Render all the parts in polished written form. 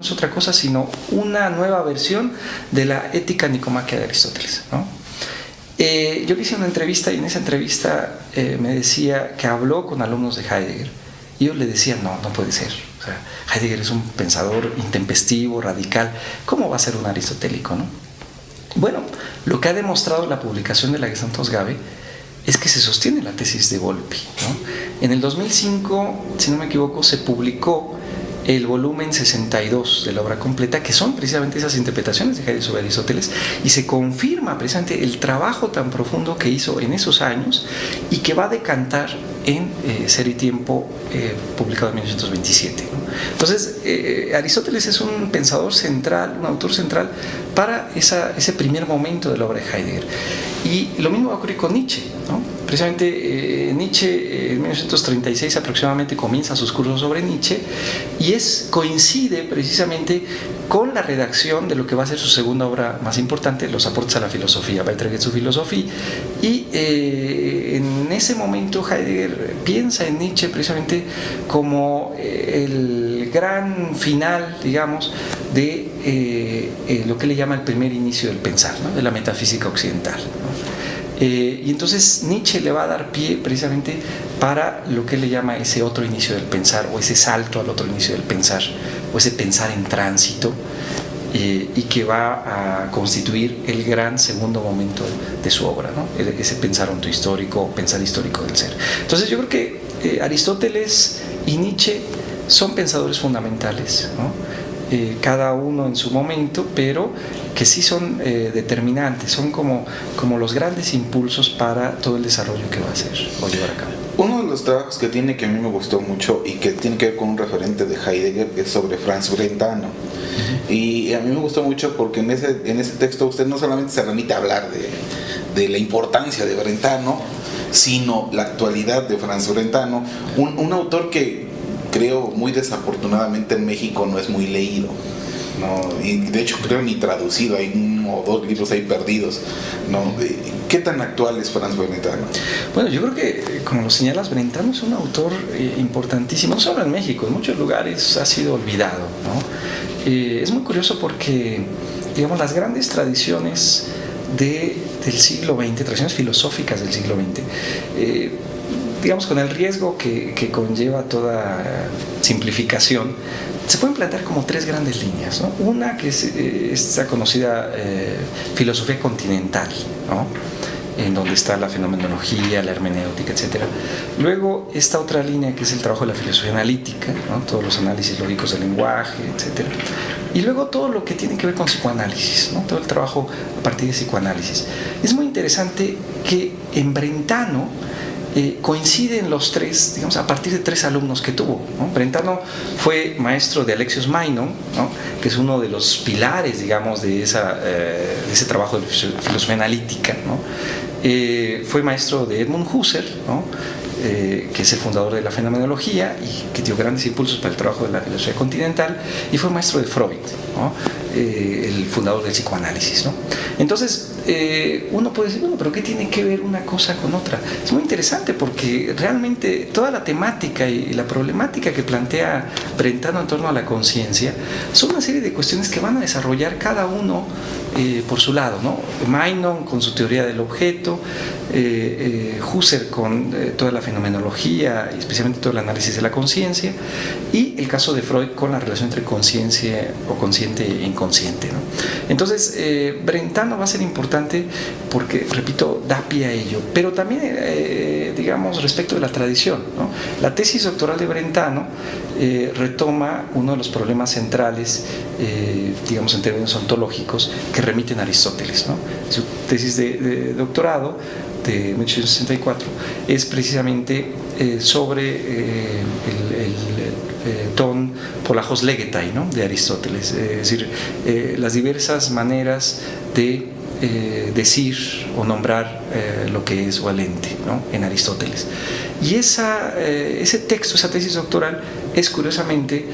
es otra cosa sino una nueva versión de la ética nicomaquia de Aristóteles, ¿no? Yo le hice una entrevista y en esa entrevista me decía que habló con alumnos de Heidegger y yo le decía, no puede ser. O sea, Heidegger es un pensador intempestivo, radical. ¿Cómo va a ser un aristotélico, no? Bueno, lo que ha demostrado la publicación de la Gesamtausgabe es que se sostiene la tesis de Volpi, ¿no? En el 2005, si no me equivoco, se publicó el volumen 62 de la obra completa, que son precisamente esas interpretaciones de Heidegger sobre Aristóteles, y se confirma precisamente el trabajo tan profundo que hizo en esos años y que va a decantar en Ser y Tiempo, publicado en 1927, ¿no? Entonces, Aristóteles es un pensador central, un autor central para ese primer momento de la obra de Heidegger. Y lo mismo va a ocurrir con Nietzsche, ¿no? Precisamente Nietzsche en 1936 aproximadamente comienza sus cursos sobre Nietzsche y coincide precisamente con la redacción de lo que va a ser su segunda obra más importante, Los aportes a la filosofía, Beiträge zur Philosophie, y en ese momento Heidegger piensa en Nietzsche precisamente como el gran final, digamos, de lo que le llama el primer inicio del pensar, ¿no? De la metafísica occidental, ¿no? Y entonces Nietzsche le va a dar pie precisamente para lo que él le llama ese otro inicio del pensar, o ese salto al otro inicio del pensar, o ese pensar en tránsito, y que va a constituir el gran segundo momento de su obra, ¿no? Ese pensar ontohistórico, pensar histórico del ser. Entonces yo creo que Aristóteles y Nietzsche son pensadores fundamentales, ¿no? Cada uno en su momento, pero que sí son determinantes, son como los grandes impulsos para todo el desarrollo que va a hacer o llevar a cabo. Uno de los trabajos que tiene, que a mí me gustó mucho y que tiene que ver con un referente de Heidegger, es sobre Franz Brentano. Y a mí me gustó mucho porque en ese texto usted no solamente se remite a hablar de la importancia de Brentano, sino la actualidad de Franz Brentano, un autor que creo muy desafortunadamente en México no es muy leído, ¿no? Y de hecho creo ni traducido, hay uno o dos libros ahí perdidos, ¿no? ¿Qué tan actual es Franz Brentano? Bueno, yo creo que, como lo señalas, Brentano es un autor importantísimo, no solo en México, en muchos lugares ha sido olvidado, ¿no? Es muy curioso porque, digamos, las grandes tradiciones del siglo XX, tradiciones filosóficas del siglo XX, digamos, con el riesgo que conlleva toda simplificación, se pueden plantear como tres grandes líneas, ¿no? Una que es esta conocida filosofía continental, ¿no? En donde está la fenomenología, la hermenéutica, etc. Luego, esta otra línea que es el trabajo de la filosofía analítica, ¿no? Todos los análisis lógicos del lenguaje, etc. Y luego todo lo que tiene que ver con psicoanálisis, ¿no? Todo el trabajo a partir de psicoanálisis. Es muy interesante que en Brentano coinciden los tres, digamos, a partir de tres alumnos que tuvo, ¿no? Brentano fue maestro de Alexios Meinon, ¿no? Que es uno de los pilares, digamos, de ese trabajo de filosofía analítica, ¿no? Fue maestro de Edmund Husserl, ¿no? Que es el fundador de la fenomenología y que dio grandes impulsos para el trabajo de la filosofía continental, y fue maestro de Freud, ¿no? El fundador del psicoanálisis, ¿no? Entonces, uno puede decir, bueno, pero ¿qué tiene que ver una cosa con otra? Es muy interesante porque realmente toda la temática y la problemática que plantea Brentano en torno a la conciencia son una serie de cuestiones que van a desarrollar cada uno por su lado, ¿no? Meinon con su teoría del objeto, Husserl con toda la fenomenología y especialmente todo el análisis de la conciencia, y el caso de Freud con la relación entre conciencia o consciente e inconsciente, ¿no? Entonces, Brentano va a ser importante porque, repito, da pie a ello, pero también, digamos, respecto de la tradición, ¿no? La tesis doctoral de Brentano retoma uno de los problemas centrales, digamos, en términos ontológicos, que remiten a Aristóteles, ¿no? Su tesis de doctorado de 1864 es precisamente sobre el ton polajos legetai, ¿no? De Aristóteles, es decir, las diversas maneras de decir o nombrar lo que es o el ente, ¿no? En Aristóteles. Y ese texto, esa tesis doctoral, es curiosamente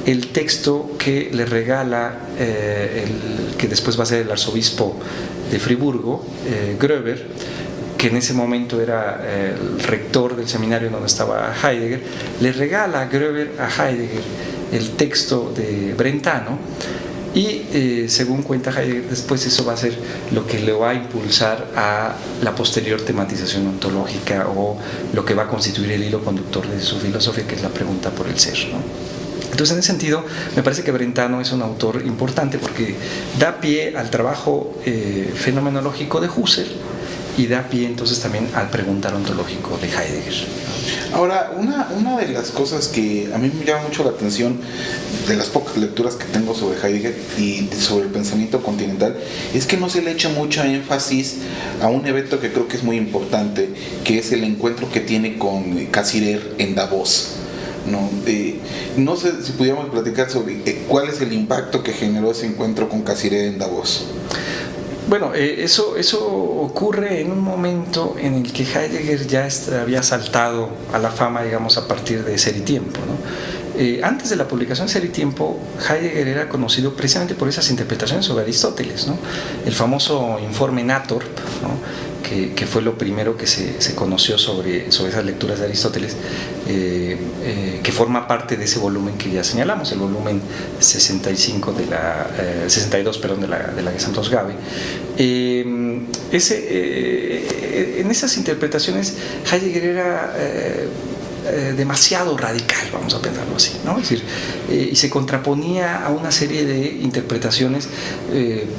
el texto que le regala que después va a ser el arzobispo de Friburgo, Gröber, que en ese momento era el rector del seminario donde estaba Heidegger. Le regala a Gröber a Heidegger el texto de Brentano. Y según cuenta Heidegger, después eso va a ser lo que le va a impulsar a la posterior tematización ontológica, o lo que va a constituir el hilo conductor de su filosofía, que es la pregunta por el ser, ¿no? Entonces, en ese sentido, me parece que Brentano es un autor importante porque da pie al trabajo fenomenológico de Husserl y da pie entonces también al preguntar ontológico de Heidegger. Ahora, una de las cosas que a mí me llama mucho la atención de las pocas lecturas que tengo sobre Heidegger y sobre el pensamiento continental, es que no se le echa mucho énfasis a un evento que creo que es muy importante, que es el encuentro que tiene con Cassirer en Davos. No sé si pudiéramos platicar sobre cuál es el impacto que generó ese encuentro con Cassirer en Davos. Bueno, eso ocurre en un momento en el que Heidegger ya había saltado a la fama, digamos, a partir de Ser y Tiempo, ¿no? Antes de la publicación de Ser y Tiempo, Heidegger era conocido precisamente por esas interpretaciones sobre Aristóteles, ¿no? El famoso informe Nathorp, ¿no? Que fue lo primero que se conoció sobre esas lecturas de Aristóteles, que forma parte de ese volumen que ya señalamos, el volumen 62 de la Gesamtausgabe. En esas interpretaciones Heidegger era demasiado radical, vamos a pensarlo así, ¿no? Es decir, y se contraponía a una serie de interpretaciones,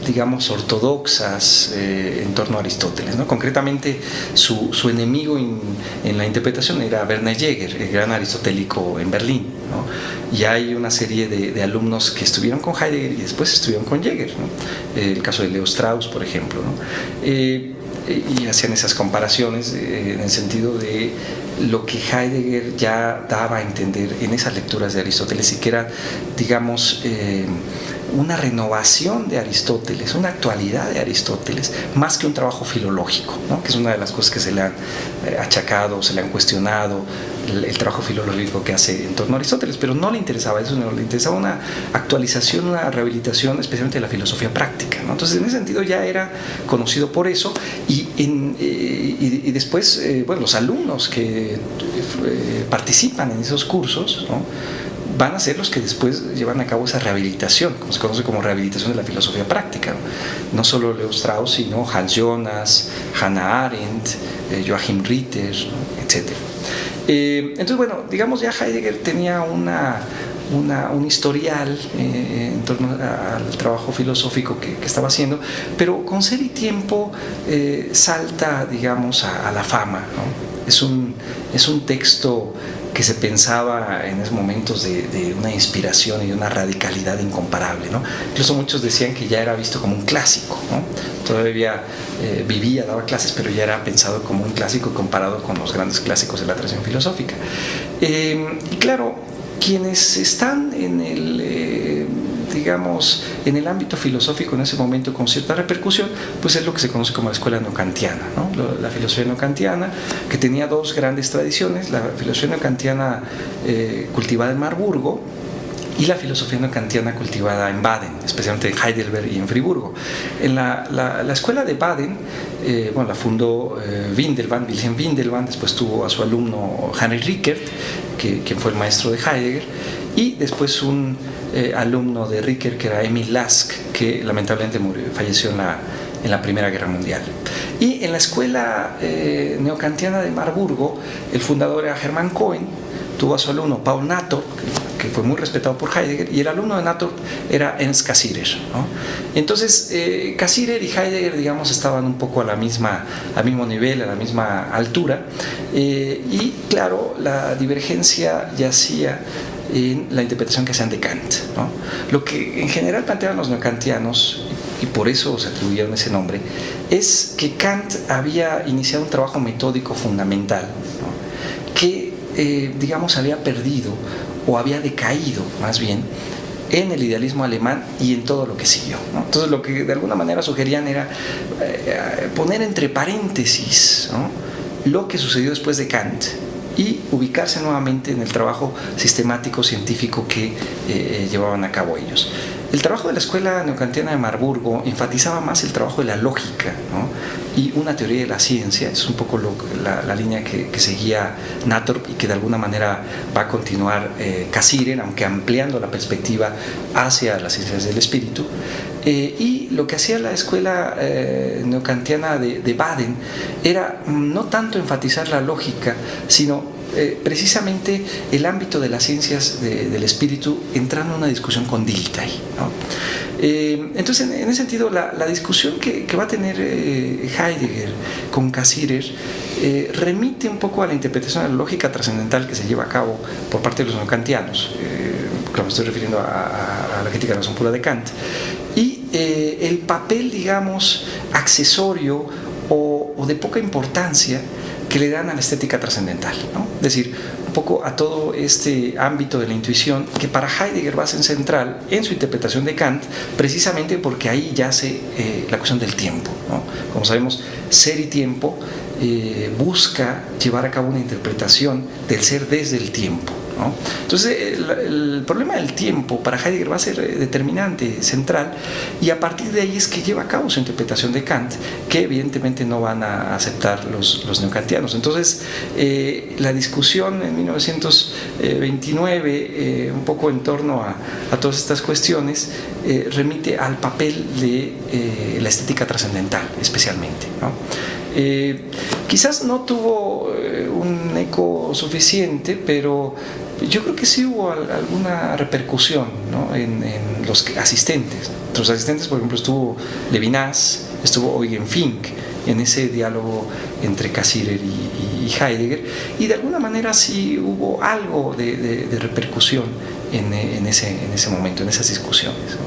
digamos, ortodoxas en torno a Aristóteles, ¿no? Concretamente, su enemigo en la interpretación era Werner Jäger, el gran aristotélico en Berlín, ¿no? Y hay una serie de alumnos que estuvieron con Heidegger y después estuvieron con Jäger, ¿no? El caso de Leo Strauss, por ejemplo, ¿no? Y hacían esas comparaciones en el sentido de lo que Heidegger ya daba a entender en esas lecturas de Aristóteles, y que era, digamos, una renovación de Aristóteles, una actualidad de Aristóteles, más que un trabajo filológico, ¿no? Que es una de las cosas que se le han achacado, se le han cuestionado, el trabajo filológico que hace en torno a Aristóteles, pero no le interesaba eso, no le interesaba una actualización, una rehabilitación, especialmente de la filosofía práctica, ¿no? Entonces, en ese sentido ya era conocido por eso, y después, bueno, los alumnos que participan en esos cursos, ¿no? Van a ser los que después llevan a cabo esa rehabilitación, como se conoce como rehabilitación de la filosofía práctica, ¿no? No solo Leo Strauss, sino Hans Jonas, Hannah Arendt, Joachim Ritter, ¿no? Etc. Entonces, bueno, digamos, ya Heidegger tenía un historial en torno al trabajo filosófico que estaba haciendo, pero con Ser y Tiempo salta, digamos, a la fama, ¿no? Es un texto que se pensaba en esos momentos de una inspiración y de una radicalidad incomparable, ¿no? Incluso muchos decían que ya era visto como un clásico, ¿no? Todavía vivía, daba clases, pero ya era pensado como un clásico comparado con los grandes clásicos de la tradición filosófica. Y claro, quienes están en en el ámbito filosófico en ese momento con cierta repercusión, pues es lo que se conoce como la escuela neokantiana, ¿no? La filosofía neokantiana, que tenía dos grandes tradiciones: la filosofía neokantiana cultivada en Marburgo y la filosofía neokantiana cultivada en Baden, especialmente en Heidelberg y en Friburgo. En la escuela de Baden, la fundó Wilhelm Windelband, después tuvo a su alumno Heinrich Rickert, quien fue el maestro de Heidegger, y después un alumno de Rickert, que era Emil Lask, que lamentablemente falleció en la Primera Guerra Mundial. Y en la escuela neokantiana de Marburgo, el fundador era Hermann Cohen, tuvo a su alumno Paul Nathorp, que fue muy respetado por Heidegger, y el alumno de Nathorp era Ernst Cassirer, ¿no? Entonces, Cassirer y Heidegger, digamos, estaban un poco al mismo nivel, a la misma altura, y claro, la divergencia yacía en la interpretación que hacían de Kant, ¿no? Lo que en general planteaban los neokantianos, y por eso se atribuyeron ese nombre, es que Kant había iniciado un trabajo metódico fundamental, ¿no? Que digamos, había perdido o había decaído más bien en el idealismo alemán y en todo lo que siguió, ¿no? Entonces, lo que de alguna manera sugerían era poner entre paréntesis, ¿no?, lo que sucedió después de Kant y ubicarse nuevamente en el trabajo sistemático científico que llevaban a cabo ellos. El trabajo de la escuela neokantiana de Marburgo enfatizaba más el trabajo de la lógica, ¿no? Y una teoría de la ciencia. Es un poco la línea que seguía Nattorp y que de alguna manera va a continuar Cassirer, aunque ampliando la perspectiva hacia las ciencias del espíritu. Y lo que hacía la escuela neokantiana de Baden era no tanto enfatizar la lógica, sino precisamente el ámbito de las ciencias del espíritu, entrando en una discusión con Dilthey, ¿no? Entonces, en ese sentido, la discusión que va a tener Heidegger con Cassirer remite un poco a la interpretación de la lógica trascendental que se lleva a cabo por parte de los neokantianos. Claro, me estoy refiriendo a la crítica de la razón pura de Kant. Y el papel, digamos, accesorio o de poca importancia que le dan a la estética trascendental, ¿no? Es decir, un poco a todo este ámbito de la intuición que para Heidegger va a ser central en su interpretación de Kant, precisamente porque ahí yace la cuestión del tiempo, ¿no? Como sabemos, ser y tiempo busca llevar a cabo una interpretación del ser desde el tiempo, ¿no? Entonces el problema del tiempo para Heidegger va a ser determinante, central, y a partir de ahí es que lleva a cabo su interpretación de Kant, que evidentemente no van a aceptar los neokantianos. Entonces la discusión en 1929 un poco en torno a todas estas cuestiones remite al papel de la estética trascendental especialmente, ¿no? Quizás no tuvo un eco suficiente, pero yo creo que sí hubo alguna repercusión, ¿no? en los asistentes. Entre los asistentes, por ejemplo, estuvo Levinas, estuvo Eugen Fink en ese diálogo entre Cassirer y Heidegger, y de alguna manera sí hubo algo de repercusión en ese momento, en esas discusiones, ¿no?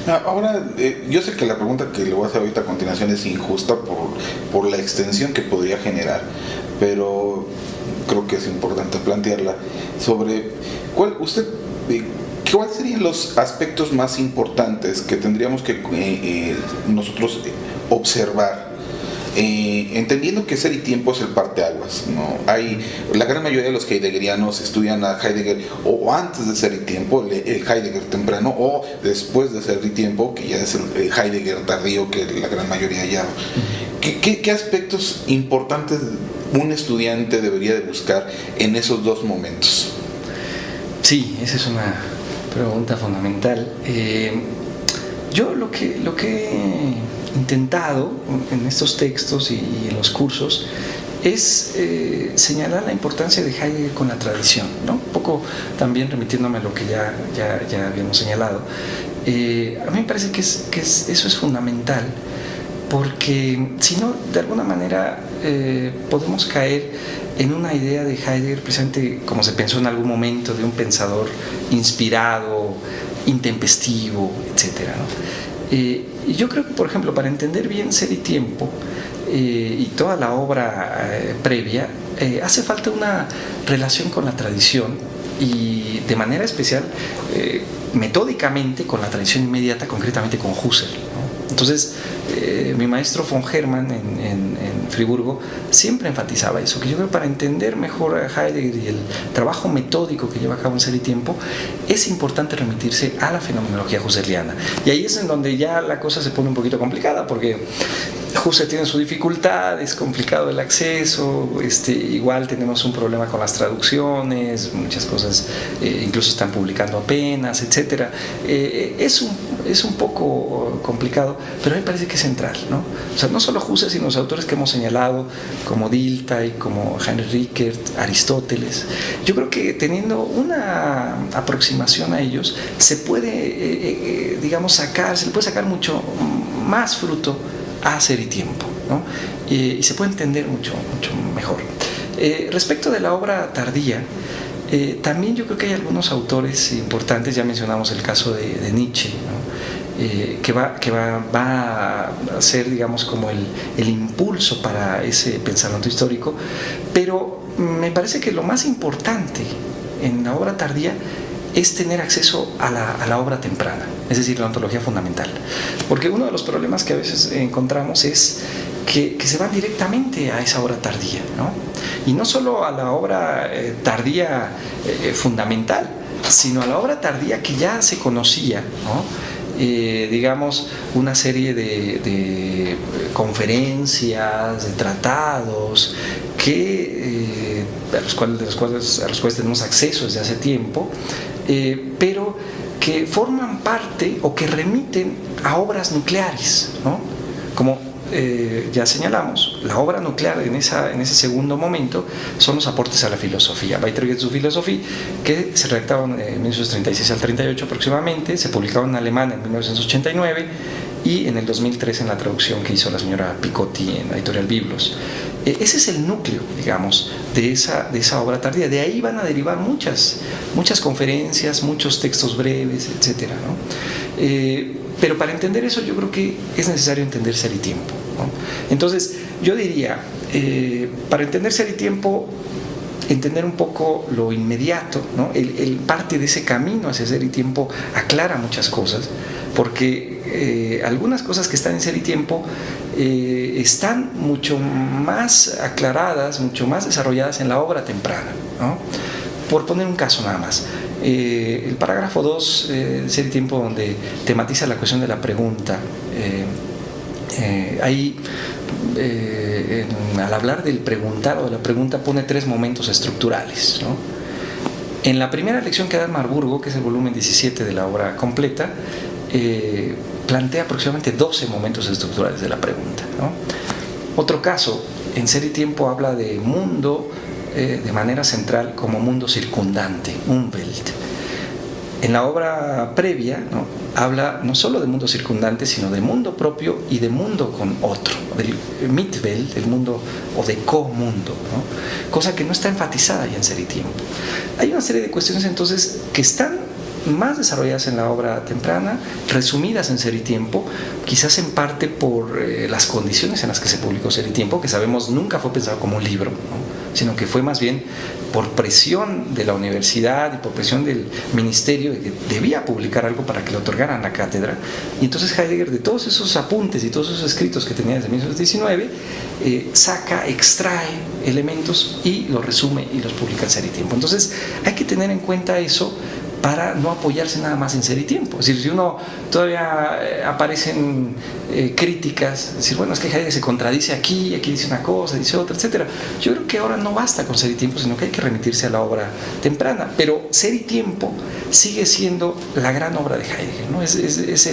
Ahora, yo sé que la pregunta que le voy a hacer ahorita a continuación es injusta por la extensión que podría generar, pero creo que es importante plantearla sobre cuáles serían los aspectos más importantes que tendríamos que nosotros observar, entendiendo que ser y tiempo es el parteaguas, ¿no? La gran mayoría de los heideggerianos estudian a Heidegger o antes de ser y tiempo, el Heidegger temprano, o después de ser y tiempo, que ya es el Heidegger tardío, que la gran mayoría ya. ¿Qué aspectos importantes un estudiante debería de buscar en esos dos momentos? Sí, esa es una pregunta fundamental. Yo lo que he intentado en estos textos y en los cursos es señalar la importancia de Heidegger con la tradición, ¿no? Un poco también remitiéndome a lo que ya habíamos señalado. A mí me parece que eso es fundamental, porque si no, de alguna manera podemos caer en una idea de Heidegger precisamente como se pensó en algún momento, de un pensador inspirado, intempestivo, etcétera, ¿no? Y yo creo que, por ejemplo, para entender bien Ser y Tiempo y toda la obra previa, hace falta una relación con la tradición y de manera especial, metódicamente, con la tradición inmediata, concretamente con Husserl, ¿no? Entonces, mi maestro von Hermann en Friburgo siempre enfatizaba eso, que yo creo que para entender mejor a Heidegger y el trabajo metódico que lleva a cabo en Ser y Tiempo, es importante remitirse a la fenomenología husserliana. Y ahí es en donde ya la cosa se pone un poquito complicada, porque Husserl tiene su dificultad, es complicado el acceso, igual tenemos un problema con las traducciones, muchas cosas incluso están publicando apenas, etc. Es un poco complicado, pero a mí me parece que es central, ¿no? O sea, no solo Husserl, sino los autores que hemos señalado, como Dilthey, como Heinrich Rickert, Aristóteles. Yo creo que teniendo una aproximación a ellos, se puede, se le puede sacar mucho más fruto a Ser y Tiempo, ¿no? Y se puede entender mucho mejor. Respecto de la obra tardía, también yo creo que hay algunos autores importantes. Ya mencionamos el caso de Nietzsche, ¿no? Que va a ser, digamos, como el impulso para ese pensamiento histórico, pero me parece que lo más importante en la obra tardía es tener acceso a la obra temprana, es decir, la ontología fundamental, porque uno de los problemas que a veces encontramos es que se van directamente a esa obra tardía, ¿no? Y no solo a la obra tardía fundamental, sino a la obra tardía que ya se conocía, ¿no? digamos, una serie de conferencias, de tratados, a los cuales tenemos acceso desde hace tiempo, pero que forman parte o que remiten a obras nucleares, ¿no? Como ya señalamos, la obra nuclear en ese segundo momento son los aportes a la filosofía. Weitergeht zur Philosophie, que se redactaban en 1936 al 38 aproximadamente, se publicaban en alemán en 1989 y en el 2003 en la traducción que hizo la señora Picotti en la editorial Biblos. Ese es el núcleo, digamos, de esa obra tardía. De ahí van a derivar muchas conferencias, muchos textos breves, etcétera, ¿no? Pero para entender eso yo creo que es necesario entender Ser y Tiempo, ¿no? Entonces yo diría, para entender Ser y Tiempo, entender un poco lo inmediato, ¿no? El parte de ese camino hacia Ser y Tiempo aclara muchas cosas, porque algunas cosas que están en Ser y Tiempo están mucho más aclaradas, mucho más desarrolladas en la obra temprana, ¿no? Por poner un caso nada más, el parágrafo 2 de Ser y Tiempo, donde tematiza la cuestión de la pregunta, ahí al hablar del preguntar o de la pregunta pone 3 momentos estructurales, ¿no? En la primera lección que da en Marburgo, que es el volumen 17 de la obra completa, plantea aproximadamente 12 momentos estructurales de la pregunta, ¿no? Otro caso, en Ser y Tiempo habla de mundo de manera central como mundo circundante, Umwelt. En la obra previa, ¿no?, habla no solo de mundo circundante, sino de mundo propio y de mundo con otro, del Mitwelt, del mundo o de comundo, ¿no? Cosa que no está enfatizada ya en Ser y Tiempo. Hay una serie de cuestiones entonces que están más desarrolladas en la obra temprana, resumidas en Ser y Tiempo, quizás en parte por las condiciones en las que se publicó Ser y Tiempo, que sabemos nunca fue pensado como un libro, ¿no?, sino que fue más bien por presión de la universidad y por presión del ministerio de que debía publicar algo para que le otorgaran la cátedra. Y entonces Heidegger, de todos esos apuntes y todos esos escritos que tenía desde 1919, extrae elementos y los resume y los publica en Ser y Tiempo. Entonces hay que tener en cuenta eso para no apoyarse nada más en Ser y Tiempo. Es decir, si uno todavía aparecen críticas, decir, bueno, es que Heidegger se contradice aquí dice una cosa, dice otra, etcétera. Yo creo que ahora no basta con Ser y Tiempo, sino que hay que remitirse a la obra temprana. Pero Ser y Tiempo sigue siendo la gran obra de Heidegger, ¿no? Es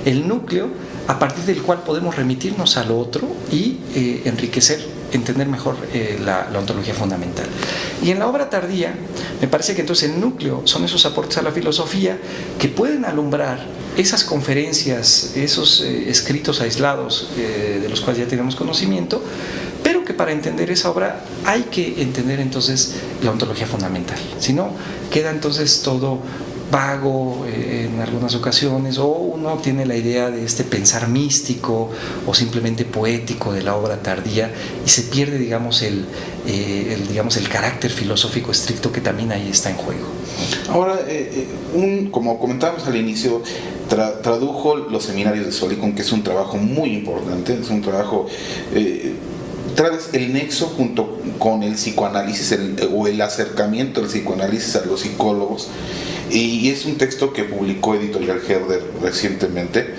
el núcleo a partir del cual podemos remitirnos a lo otro y entender mejor la ontología fundamental. Y en la obra tardía, me parece que entonces el núcleo son esos aportes a la filosofía que pueden alumbrar esas conferencias, esos escritos aislados de los cuales ya tenemos conocimiento, pero que para entender esa obra hay que entender entonces la ontología fundamental. Si no, queda entonces todo vago en algunas ocasiones, o uno tiene la idea de este pensar místico o simplemente poético de la obra tardía y se pierde, digamos, el carácter filosófico estricto que también ahí está en juego. Ahora, como comentábamos al inicio, tradujo los seminarios de Solikon, que es un trabajo muy importante, es un trabajo... trae el nexo junto con el psicoanálisis o el acercamiento del psicoanálisis a los psicólogos, y es un texto que publicó Editorial Herder recientemente.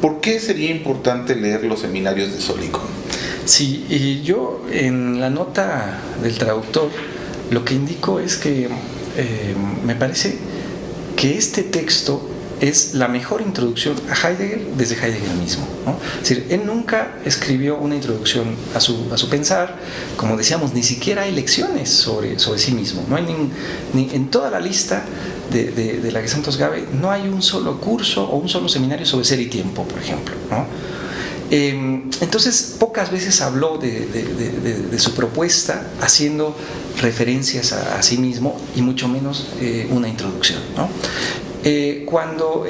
¿Por qué sería importante leer los seminarios de Solikon? Sí, y yo en la nota del traductor lo que indico es que me parece que este texto es la mejor introducción a Heidegger desde Heidegger mismo, ¿no? Es decir, él nunca escribió una introducción a su pensar. Como decíamos, ni siquiera hay lecciones sobre sí mismo. No hay ni en toda la lista de la Gesamtausgabe no hay un solo curso o un solo seminario sobre Ser y Tiempo, por ejemplo, ¿no? Entonces pocas veces habló de su propuesta haciendo referencias a sí mismo, y mucho menos una introducción, ¿no? Cuando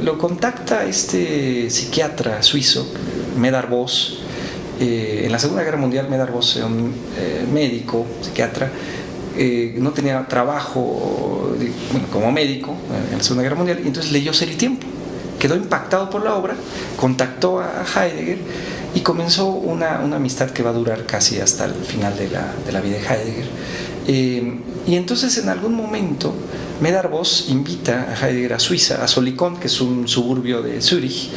lo contacta este psiquiatra suizo, Medard Voss, en la Segunda Guerra Mundial, Medard Voss era un médico, psiquiatra, no tenía trabajo como médico en la Segunda Guerra Mundial, y entonces leyó Ser y Tiempo, quedó impactado por la obra, contactó a Heidegger y comenzó una amistad que va a durar casi hasta el final de la vida de Heidegger. Y entonces en algún momento Medard Voss invita a Heidegger a Suiza, a Solikon, que es un suburbio de Zúrich,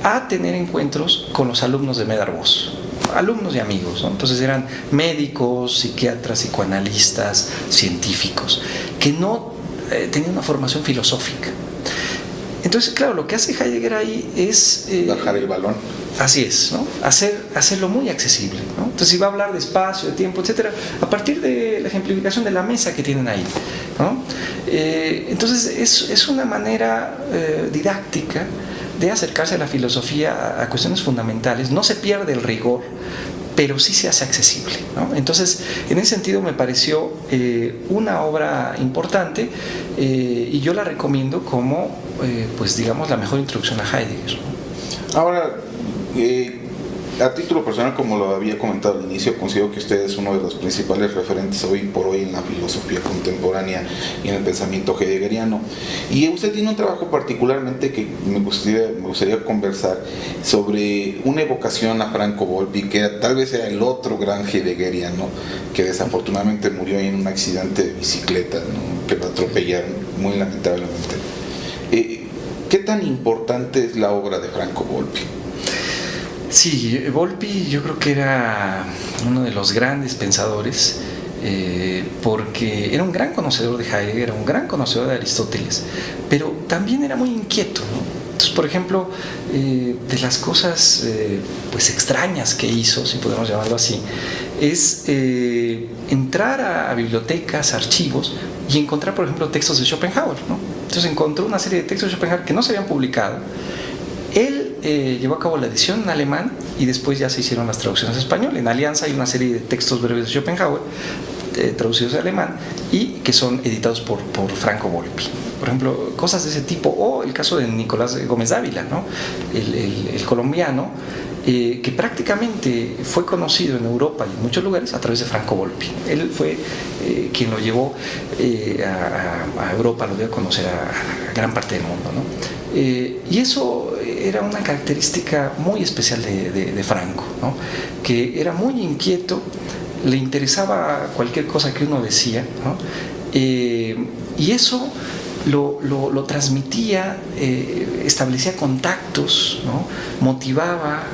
a tener encuentros con los alumnos de Medard Voss, alumnos y amigos, ¿no? Entonces eran médicos, psiquiatras, psicoanalistas, científicos, que no tenían una formación filosófica. Entonces, claro, lo que hace Heidegger ahí es bajar el balón. Así es, ¿no? Hacerlo muy accesible, ¿no? Entonces, si va a hablar de espacio, de tiempo, etcétera, a partir de la ejemplificación de la mesa que tienen ahí, ¿no? Entonces, es una manera didáctica de acercarse a la filosofía, a cuestiones fundamentales. No se pierde el rigor, pero sí se hace accesible, ¿no? Entonces, en ese sentido me pareció una obra importante y yo la recomiendo como, pues digamos, la mejor introducción a Heidegger, ¿no? Ahora, a título personal, como lo había comentado al inicio, considero que usted es uno de los principales referentes hoy por hoy en la filosofía contemporánea y en el pensamiento heideggeriano. Y usted tiene un trabajo particularmente que me gustaría conversar sobre una evocación a Franco Volpi, que tal vez sea el otro gran heideggeriano, que desafortunadamente murió en un accidente de bicicleta, ¿no? Que lo atropellaron muy lamentablemente. ¿Qué tan importante es la obra de Franco Volpi? Sí, Volpi yo creo que era uno de los grandes pensadores, porque era un gran conocedor de Heidegger, era un gran conocedor de Aristóteles, pero también era muy inquieto, ¿no? Entonces, por ejemplo, de las cosas pues extrañas que hizo, si podemos llamarlo así, es entrar a bibliotecas, archivos y encontrar, por ejemplo, textos de Schopenhauer, ¿no? Entonces encontró una serie de textos de Schopenhauer que no se habían publicado. Él llevó a cabo la edición en alemán y después ya se hicieron las traducciones en español. En Alianza hay una serie de textos breves de Schopenhauer traducidos al alemán y que son editados por Franco Volpi. Por ejemplo, cosas de ese tipo, o el caso de Nicolás Gómez Dávila, ¿no? el colombiano, que prácticamente fue conocido en Europa y en muchos lugares a través de Franco Volpi. Él fue quien lo llevó a Europa, lo dio a conocer a gran parte del mundo, ¿no? Y eso era una característica muy especial de Franco, ¿no? Que era muy inquieto, le interesaba cualquier cosa que uno decía, ¿no? Y eso lo transmitía, establecía contactos, ¿no? Motivaba,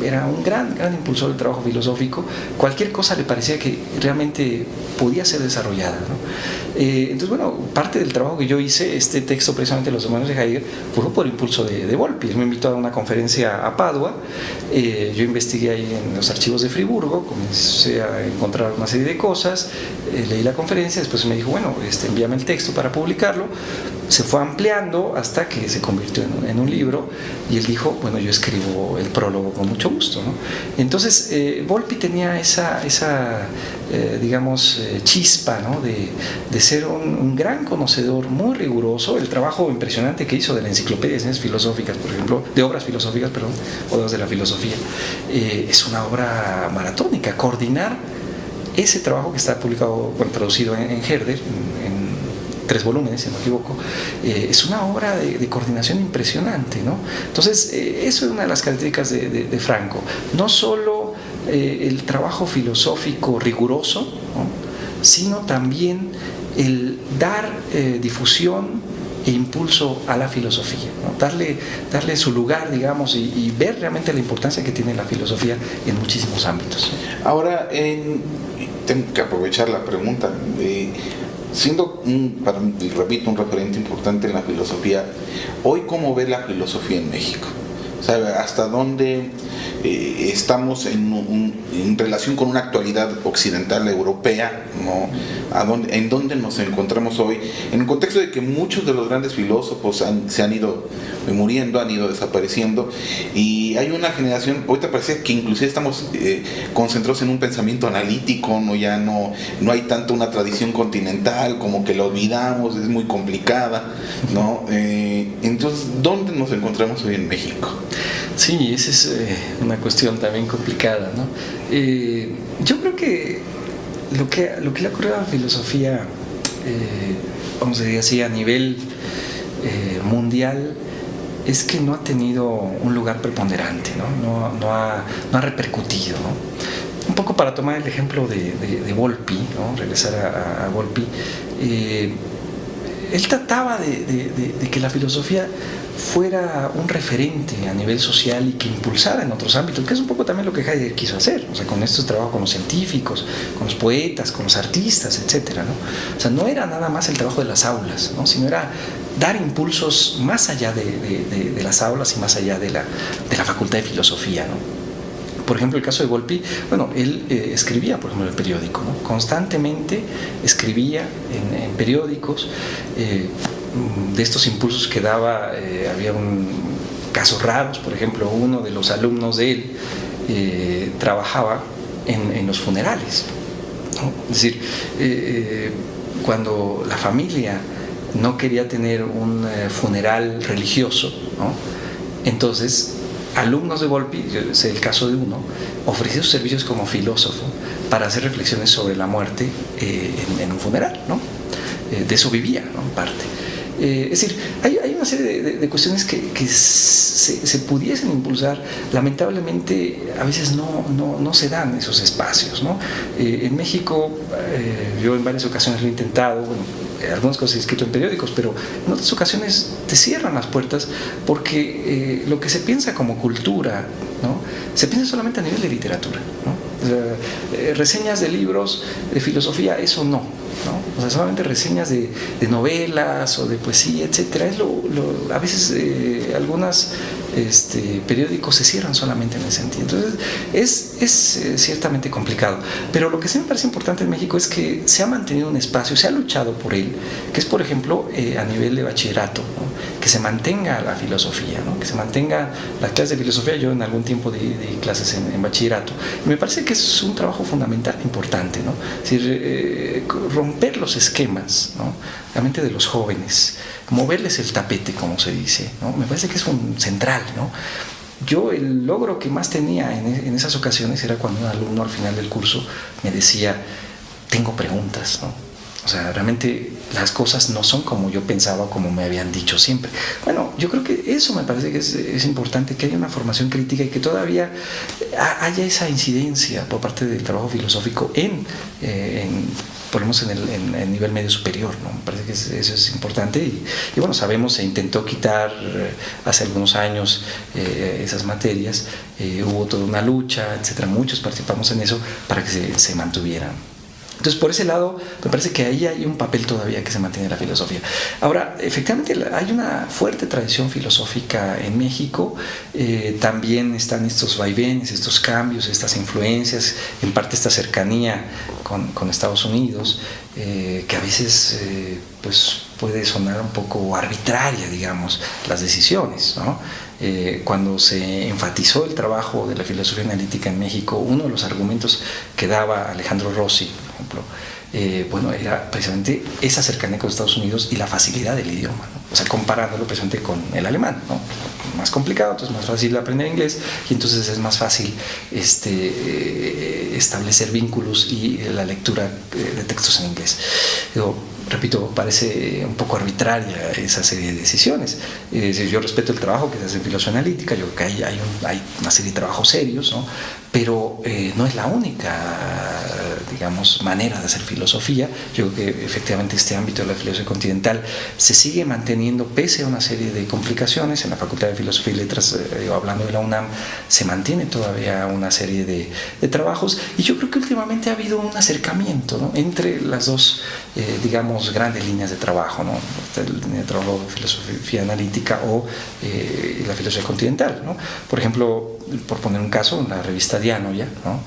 era un gran impulsor del trabajo filosófico. Cualquier cosa le parecía que realmente podía ser desarrollada, ¿no? Entonces, bueno, parte del trabajo que yo hice, este texto precisamente Los demonios de Heidegger, fue por impulso de Volpi. Él me invitó a una conferencia a Padua, yo investigué ahí en los archivos de Friburgo, comencé a encontrar una serie de cosas, leí la conferencia, después me dijo, bueno, envíame el texto para publicarlo. Se fue ampliando hasta que se convirtió en un libro y él dijo, bueno, yo escribo el prólogo con mucho gusto, ¿no? Entonces, Volpi tenía esa digamos, chispa, ¿no? de ser un gran conocedor, muy riguroso. El trabajo impresionante que hizo de la enciclopedia de ciencias filosóficas, por ejemplo, de obras filosóficas, perdón, obras de la filosofía, es una obra maratónica. Coordinar ese trabajo que está publicado, bueno, traducido en Herder, en 3 volúmenes, si no me equivoco, es una obra de coordinación impresionante, ¿no? Entonces, eso es una de las características de Franco. No solo el trabajo filosófico riguroso, ¿no? Sino también el dar difusión e impulso a la filosofía, ¿no? Darle su lugar, digamos, y ver realmente la importancia que tiene la filosofía en muchísimos ámbitos. Ahora, tengo que aprovechar la pregunta. Siendo, para mí, repito, un referente importante en la filosofía, hoy, ¿cómo ve la filosofía en México? ¿Sabe hasta dónde estamos en relación con una actualidad occidental europea, ¿no? ¿En dónde nos encontramos hoy? En el contexto de que muchos de los grandes filósofos se han ido muriendo, han ido desapareciendo, y hay una generación, ahorita parece que inclusive estamos concentrados en un pensamiento analítico, ya no hay tanto una tradición continental, como que la olvidamos, es muy complicada, ¿no? Entonces, ¿dónde nos encontramos hoy en México? Sí, esa es una cuestión también complicada, ¿no? Yo creo que lo que le ha ocurrido a la filosofía, vamos a decir así, a nivel mundial, es que no ha tenido un lugar preponderante, ¿no? No ha repercutido, ¿no? Un poco para tomar el ejemplo de Volpi, ¿no? Regresar a Volpi, él trataba de que la filosofía fuera un referente a nivel social y que impulsara en otros ámbitos, que es un poco también lo que Heidegger quiso hacer, o sea, con estos trabajos con los científicos, con los poetas, con los artistas, etcétera, ¿no? O sea, no era nada más el trabajo de las aulas, ¿no? Sino era dar impulsos más allá de las aulas y más allá de la facultad de filosofía, ¿no? Por ejemplo, el caso de Volpi, bueno, él escribía, por ejemplo, en el periódico, ¿no? Constantemente escribía en periódicos. De estos impulsos que daba, había casos raros. Por ejemplo, uno de los alumnos de él trabajaba en los funerales, ¿no? Es decir, cuando la familia no quería tener un funeral religioso, ¿no? Entonces alumnos de Volpi, yo sé el caso de uno, ofreció sus servicios como filósofo para hacer reflexiones sobre la muerte en un funeral, ¿no? De eso vivía, ¿no? En parte. Es decir, hay una serie de cuestiones que se pudiesen impulsar. Lamentablemente a veces no se dan esos espacios, ¿no? En México yo en varias ocasiones lo he intentado, bueno, algunas cosas he escrito en periódicos, pero en otras ocasiones te cierran las puertas porque lo que se piensa como cultura, ¿no? Se piensa solamente a nivel de literatura, ¿no? O sea, reseñas de libros de filosofía, eso no, ¿no? O sea, solamente reseñas de novelas o de poesía, etcétera. A veces algunos periódicos se cierran solamente en ese sentido. Entonces es ciertamente complicado, pero lo que sí me parece importante en México es que se ha mantenido un espacio, se ha luchado por él, que es, por ejemplo, a nivel de bachillerato, ¿no? Que se mantenga la filosofía, ¿no? Que se mantenga las clases de filosofía. Yo en algún tiempo di clases en bachillerato y me parece que es un trabajo fundamental, importante, ¿no? Es decir, romper los esquemas, ¿no? La mente de los jóvenes, moverles el tapete, como se dice, ¿no? Me parece que es central, ¿no? Yo el logro que más tenía en esas ocasiones era cuando un alumno al final del curso me decía: tengo preguntas, ¿no? O sea, realmente las cosas no son como yo pensaba, como me habían dicho siempre. Bueno, yo creo que eso me parece que es importante, que haya una formación crítica y que todavía haya esa incidencia por parte del trabajo filosófico por lo menos en el nivel medio superior, ¿no? Me parece que eso es importante y bueno, sabemos, se intentó quitar hace algunos años esas materias, hubo toda una lucha, etcétera, muchos participamos en eso para que se mantuvieran. Entonces, por ese lado, me parece que ahí hay un papel todavía que se mantiene en la filosofía. Ahora, efectivamente, hay una fuerte tradición filosófica en México. También están estos vaivenes, estos cambios, estas influencias, en parte esta cercanía con Estados Unidos, que a veces pues puede sonar un poco arbitraria, digamos, las decisiones, ¿no? Cuando se enfatizó el trabajo de la filosofía analítica en México, uno de los argumentos que daba Alejandro Rossi, por ejemplo, bueno, era precisamente esa cercanía con Estados Unidos y la facilidad del idioma, ¿no? O sea, comparándolo precisamente con el alemán, ¿no? Más complicado, entonces es más fácil aprender inglés y entonces es más fácil establecer vínculos y la lectura de textos en inglés. Repito, parece un poco arbitraria esa serie de decisiones. Yo respeto el trabajo que se hace en filosofía analítica, yo creo que hay una serie de trabajos serios, ¿no? Pero no es la única, digamos, manera de hacer filosofía. Yo creo que efectivamente este ámbito de la filosofía continental se sigue manteniendo pese a una serie de complicaciones. En la Facultad de Filosofía y Letras, hablando de la UNAM, se mantiene todavía una serie de trabajos y yo creo que últimamente ha habido un acercamiento, ¿no? Entre las dos, digamos, grandes líneas de trabajo, ¿no? La línea de trabajo de filosofía analítica o la filosofía continental, ¿no? Por ejemplo, por poner un caso, en la revista Dianoia, ¿no?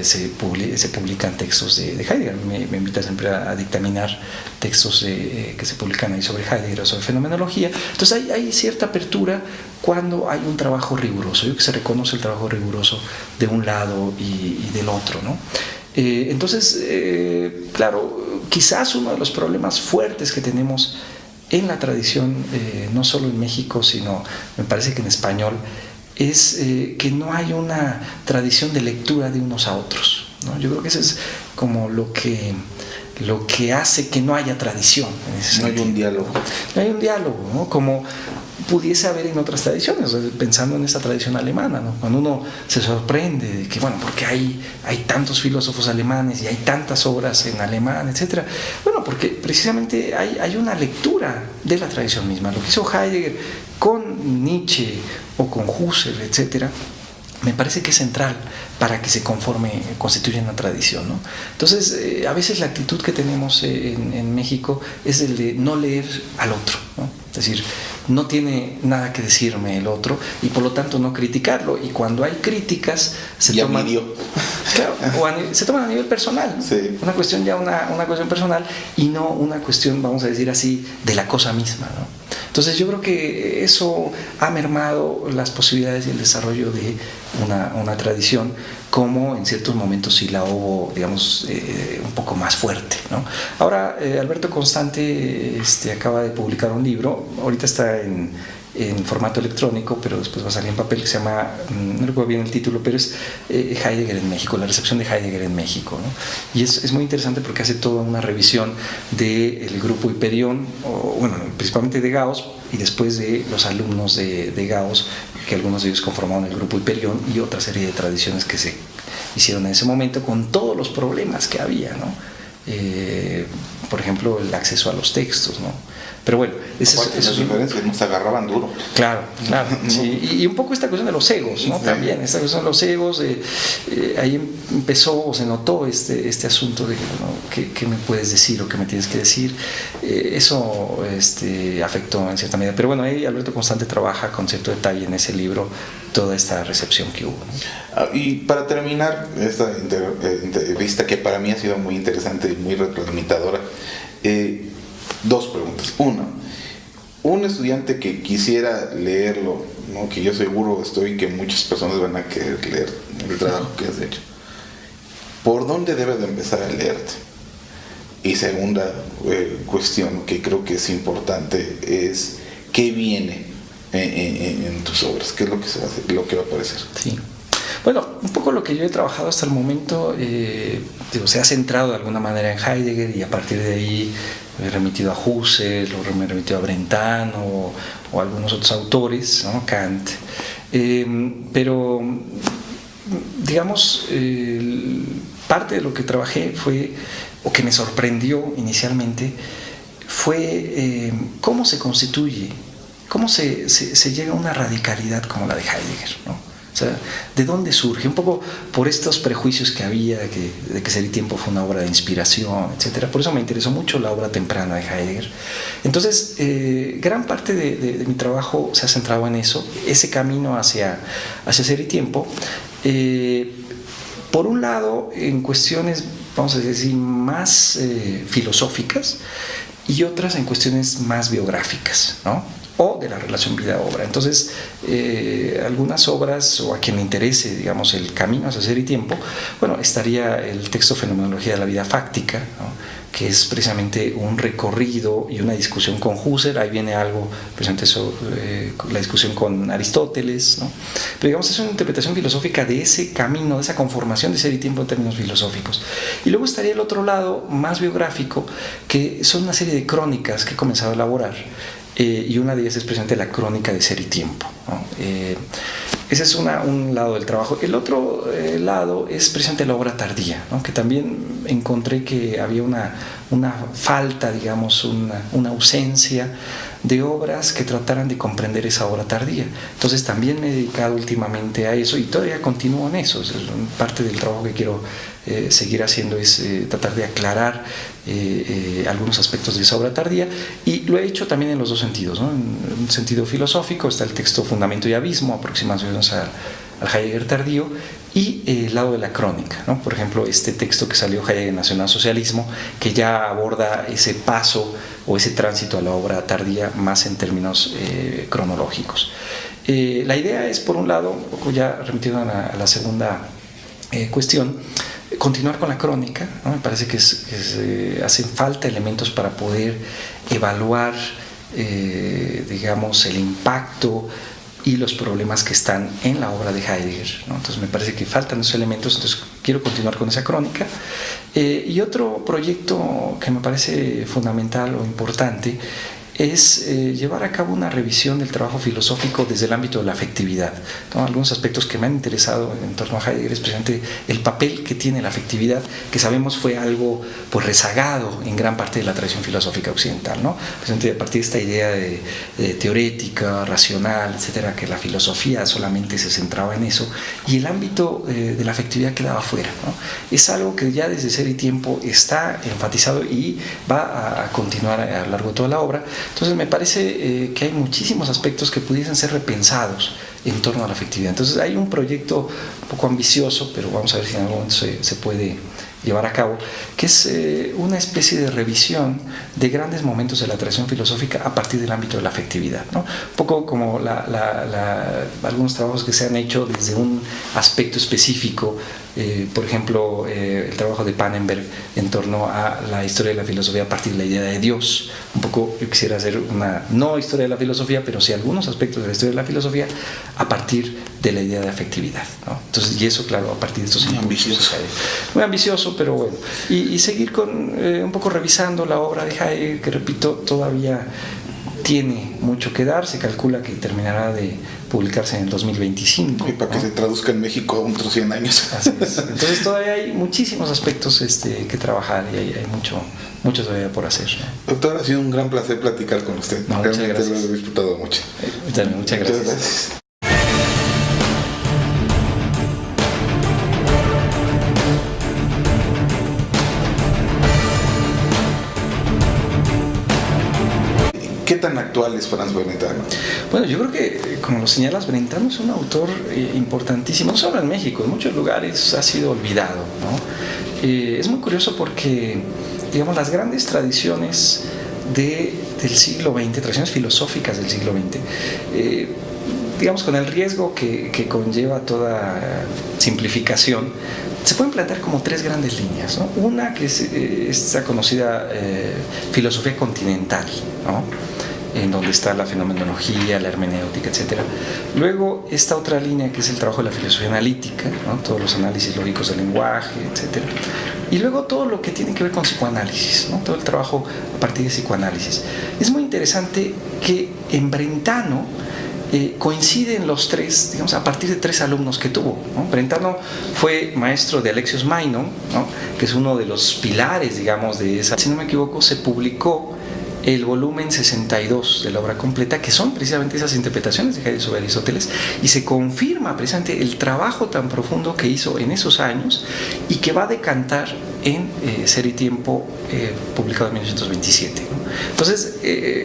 Se publican textos de Heidegger. Me invita siempre a dictaminar textos que se publican ahí sobre Heidegger o sobre fenomenología. Entonces hay cierta apertura cuando hay un trabajo riguroso. Yo creo que se reconoce el trabajo riguroso de un lado y del otro, ¿no? Entonces, claro, quizás uno de los problemas fuertes que tenemos en la tradición, no solo en México, sino me parece que en español, es que no hay una tradición de lectura de unos a otros, ¿no? Yo creo que eso es como lo que hace que no haya tradición en ese sentido. No hay un diálogo. No hay un diálogo, ¿no? Como pudiese haber en otras tradiciones, pensando en esa tradición alemana, ¿no? Cuando uno se sorprende de que, bueno, ¿por qué hay tantos filósofos alemanes y hay tantas obras en alemán, etcétera? Bueno, porque precisamente hay una lectura de la tradición misma. Lo que hizo Heidegger con Nietzsche o con Husserl, etcétera, me parece que es central para que se constituya una tradición, ¿no? Entonces, a veces la actitud que tenemos en México es el de no leer al otro, ¿no? Es decir, no tiene nada que decirme el otro y por lo tanto no criticarlo. Y cuando hay críticas, se toman a nivel personal, sí. Una cuestión personal y no una cuestión, vamos a decir así, de la cosa misma, ¿no? Entonces yo creo que eso ha mermado las posibilidades y el desarrollo de una tradición, como en ciertos momentos sí la hubo, digamos, un poco más fuerte, ¿no? Ahora Alberto Constante acaba de publicar un libro, ahorita está en formato electrónico, pero después va a salir en papel, que se llama, no recuerdo bien el título, pero es Heidegger en México, la recepción de Heidegger en México, ¿no? Y es muy interesante porque hace toda una revisión del grupo Hiperión, principalmente de Gauss, y después de los alumnos de Gauss, que algunos de ellos conformaron el grupo Hiperión, y otra serie de tradiciones que se hicieron en ese momento con todos los problemas que había, ¿no? Por ejemplo, el acceso a los textos, ¿no? Pero bueno, esas diferencias nos agarraban duro. Claro, sí. Y un poco esta cuestión de los egos, ¿no? Sí. También, esta cuestión de los egos, ahí empezó o se notó este asunto de, ¿no? ¿Qué me puedes decir o qué me tienes que decir? Eso afectó en cierta medida. Pero bueno, ahí Alberto Constante trabaja con cierto detalle en ese libro toda esta recepción que hubo, ¿no? Y para terminar esta entrevista, que para mí ha sido muy interesante y muy retroalimentadora, dos preguntas. Una, un estudiante que quisiera leerlo, ¿no? Que yo seguro estoy que muchas personas van a querer leer el trabajo que has hecho, ¿por dónde debe de empezar a leerte? Y segunda cuestión que creo que es importante es ¿qué viene en tus obras? ¿Qué es lo que se va a hacer, lo que va a aparecer? Sí. Bueno, un poco lo que yo he trabajado hasta el momento, se ha centrado de alguna manera en Heidegger, y a partir de ahí me he remitido a Husserl, o me he remitido a Brentano o a algunos otros autores, ¿no? Kant. Pero, digamos, parte de lo que trabajé fue, o que me sorprendió inicialmente, fue cómo se constituye, cómo se llega a una radicalidad como la de Heidegger, ¿no? O sea, ¿de dónde surge? Un poco por estos prejuicios que había de que Ser y Tiempo fue una obra de inspiración, etcétera. Por eso me interesó mucho la obra temprana de Heidegger. Entonces, gran parte de mi trabajo se ha centrado en eso, ese camino hacia Ser y Tiempo. Por un lado, en cuestiones, vamos a decir, más filosóficas, y otras en cuestiones más biográficas, ¿no? O de la relación vida-obra. Entonces, algunas obras, o a quien le interese, digamos, el camino hacia Ser y Tiempo, bueno, estaría el texto Fenomenología de la Vida Fáctica, ¿no? Que es precisamente un recorrido y una discusión con Husserl. Ahí viene algo, precisamente la discusión con Aristóteles, ¿no? Pero digamos, es una interpretación filosófica de ese camino, de esa conformación de Ser y Tiempo en términos filosóficos. Y luego estaría el otro lado, más biográfico, que son una serie de crónicas que he comenzado a elaborar. Y una de ellas es precisamente la crónica de Ser y Tiempo, ¿no? Ese es un lado del trabajo. El otro lado es precisamente la obra tardía, ¿no? Que también encontré que había una falta, digamos, una ausencia de obras que trataran de comprender esa obra tardía. Entonces también me he dedicado últimamente a eso y todavía continúo en eso. Parte del trabajo que quiero seguir haciendo es tratar de aclarar algunos aspectos de esa obra tardía, y lo he hecho también en los dos sentidos, ¿no? En un sentido filosófico está el texto Fundamento y Abismo, aproximaciones al Heidegger tardío, y el lado de la crónica, ¿no? Por ejemplo, este texto que salió, Heidegger Nacionalsocialismo, que ya aborda ese paso o ese tránsito a la obra tardía más en términos cronológicos. La idea es, por un lado, un poco ya remitido a la segunda cuestión, continuar con la crónica, ¿no? Me parece que hacen falta elementos para poder evaluar, digamos, el impacto y los problemas que están en la obra de Heidegger, ¿no? Entonces me parece que faltan esos elementos, entonces quiero continuar con esa crónica. Y otro proyecto que me parece fundamental o importante es llevar a cabo una revisión del trabajo filosófico desde el ámbito de la afectividad, ¿no? Algunos aspectos que me han interesado en torno a Heidegger es precisamente el papel que tiene la afectividad, que sabemos fue algo pues rezagado en gran parte de la tradición filosófica occidental, ¿no? Precisamente a partir de esta idea de teorética, racional, etcétera, que la filosofía solamente se centraba en eso y el ámbito de la afectividad quedaba fuera, ¿no? Es algo que ya desde Ser y Tiempo está enfatizado y va a continuar a lo largo de toda la obra. Entonces me parece que hay muchísimos aspectos que pudiesen ser repensados en torno a la afectividad. Entonces hay un proyecto un poco ambicioso, pero vamos a ver si en algún momento se puede llevar a cabo, que es una especie de revisión de grandes momentos de la tradición filosófica a partir del ámbito de la afectividad, ¿no? Un poco como algunos trabajos que se han hecho desde un aspecto específico, por ejemplo, el trabajo de Pannenberg en torno a la historia de la filosofía a partir de la idea de Dios. Un poco yo quisiera hacer una no historia de la filosofía, pero sí algunos aspectos de la historia de la filosofía a partir de la idea de afectividad, ¿no? Entonces, y eso, claro, a partir de estos impulsos. Muy ambicioso, pero bueno. Y seguir con un poco revisando la obra de Heidegger, que repito, todavía tiene mucho que dar. Se calcula que terminará de publicarse en el 2025. Y para que se traduzca en México a otros 100 años. Así es. Entonces todavía hay muchísimos aspectos que trabajar y hay mucho todavía por hacer, ¿no? Doctor, ha sido un gran placer platicar con usted. No, realmente lo he disfrutado mucho. También, muchas gracias. Muchas gracias. ¿Qué tan actual es Franz Brentano? Bueno, yo creo que, como lo señalas, Brentano es un autor importantísimo, no solo en México, en muchos lugares ha sido olvidado, ¿no? Es muy curioso porque, digamos, las grandes tradiciones del siglo XX, tradiciones filosóficas del siglo XX, digamos, con el riesgo que conlleva toda simplificación, se pueden plantear como tres grandes líneas, ¿no? Una que es esta conocida filosofía continental, ¿no? En donde está la fenomenología, la hermenéutica, etc. Luego, esta otra línea que es el trabajo de la filosofía analítica, ¿no? Todos los análisis lógicos del lenguaje, etc. Y luego todo lo que tiene que ver con psicoanálisis, ¿no? Todo el trabajo a partir de psicoanálisis. Es muy interesante que en Brentano coinciden los tres, digamos, a partir de tres alumnos que tuvo, ¿no? Brentano fue maestro de Alexios Meinong, ¿no? Que es uno de los pilares, digamos, de esa. Si no me equivoco, se publicó el volumen 62 de la obra completa, que son precisamente esas interpretaciones de Heidegger sobre Aristóteles, y se confirma precisamente el trabajo tan profundo que hizo en esos años y que va a decantar en Ser y Tiempo, publicado en 1927, ¿no? Entonces,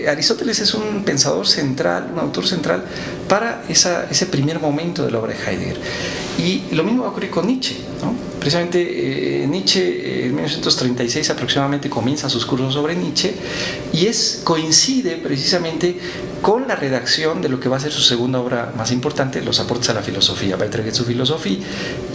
Aristóteles es un pensador central, un autor central para ese primer momento de la obra de Heidegger. Y lo mismo va a ocurrir con Nietzsche, ¿no? Precisamente Nietzsche en 1936 aproximadamente comienza sus cursos sobre Nietzsche y coincide precisamente con la redacción de lo que va a ser su segunda obra más importante, Los aportes a la filosofía, Beiträge zur Philosophie.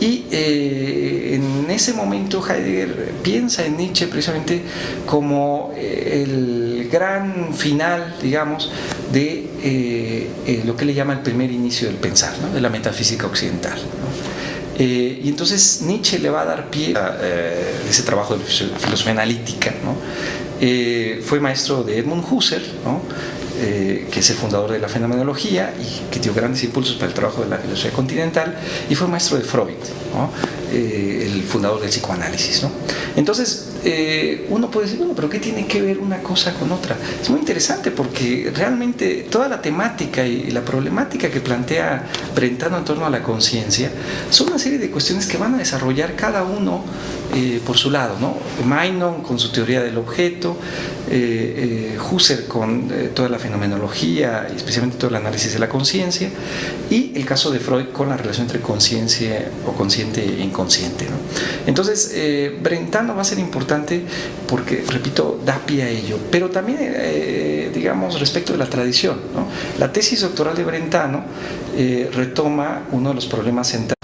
Y en ese momento Heidegger piensa en Nietzsche precisamente como el gran final, digamos, de lo que le llama el primer inicio del pensar, ¿no? De la metafísica occidental, ¿no? Y entonces Nietzsche le va a dar pie a ese trabajo de filosofía analítica, ¿no? Fue maestro de Edmund Husserl, ¿no? Que es el fundador de la fenomenología y que dio grandes impulsos para el trabajo de la filosofía continental, y fue maestro de Freud, ¿no? El fundador del psicoanálisis, ¿no? Entonces uno puede decir, bueno, pero ¿qué tiene que ver una cosa con otra? Es muy interesante porque realmente toda la temática y la problemática que plantea Brentano en torno a la conciencia son una serie de cuestiones que van a desarrollar cada uno por su lado, ¿no? Meinong con su teoría del objeto, Husserl con toda la fenomenología y especialmente todo el análisis de la conciencia, y el caso de Freud con la relación entre conciencia o consciente e inconsciente, ¿no? Entonces Brentano va a ser importante porque, repito, da pie a ello, pero también digamos respecto de la tradición, ¿no? La tesis doctoral de Brentano retoma uno de los problemas centrales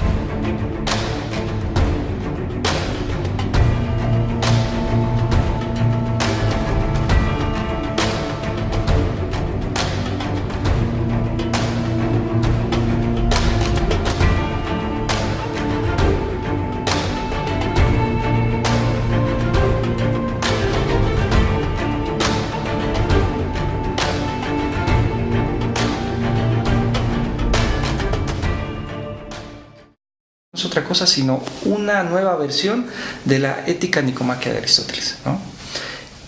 es otra cosa sino una nueva versión de la ética nicomaquia de Aristóteles, ¿no?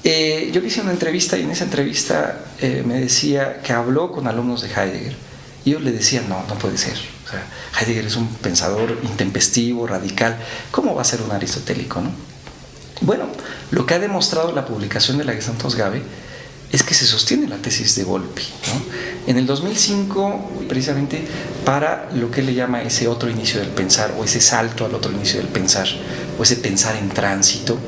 Yo le hice una entrevista y en esa entrevista me decía que habló con alumnos de Heidegger y ellos le decían, no puede ser. O sea, Heidegger es un pensador intempestivo, radical. ¿Cómo va a ser un aristotélico, no? Bueno, lo que ha demostrado la publicación de la Gesamtausgabe es que se sostiene la tesis de Volpi, ¿no? En el 2005, precisamente para lo que él le llama ese otro inicio del pensar, o ese salto al otro inicio del pensar, o ese pensar en tránsito,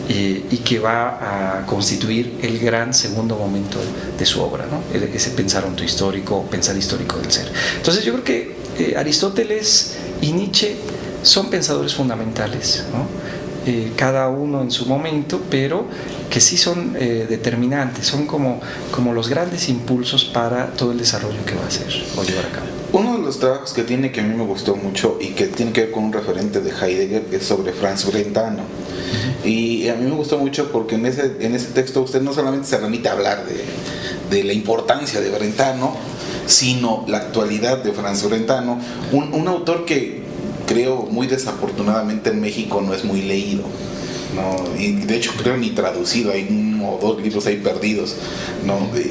y que va a constituir el gran segundo momento de su obra, ¿no? Ese pensar ontohistórico, pensar histórico del ser. Entonces yo creo que Aristóteles y Nietzsche son pensadores fundamentales, ¿no? Cada uno en su momento, pero que sí son determinantes, son como los grandes impulsos para todo el desarrollo que va a hacer o llevar a cabo. Uno de los trabajos que tiene que a mí me gustó mucho y que tiene que ver con un referente de Heidegger es sobre Franz Brentano. Y a mí me gustó mucho porque en ese texto usted no solamente se remite a hablar de la importancia de Brentano, sino la actualidad de Franz Brentano, un autor que creo muy desafortunadamente en México no es muy leído, ¿no? Y de hecho creo ni traducido, hay 1 o 2 libros ahí perdidos, ¿no?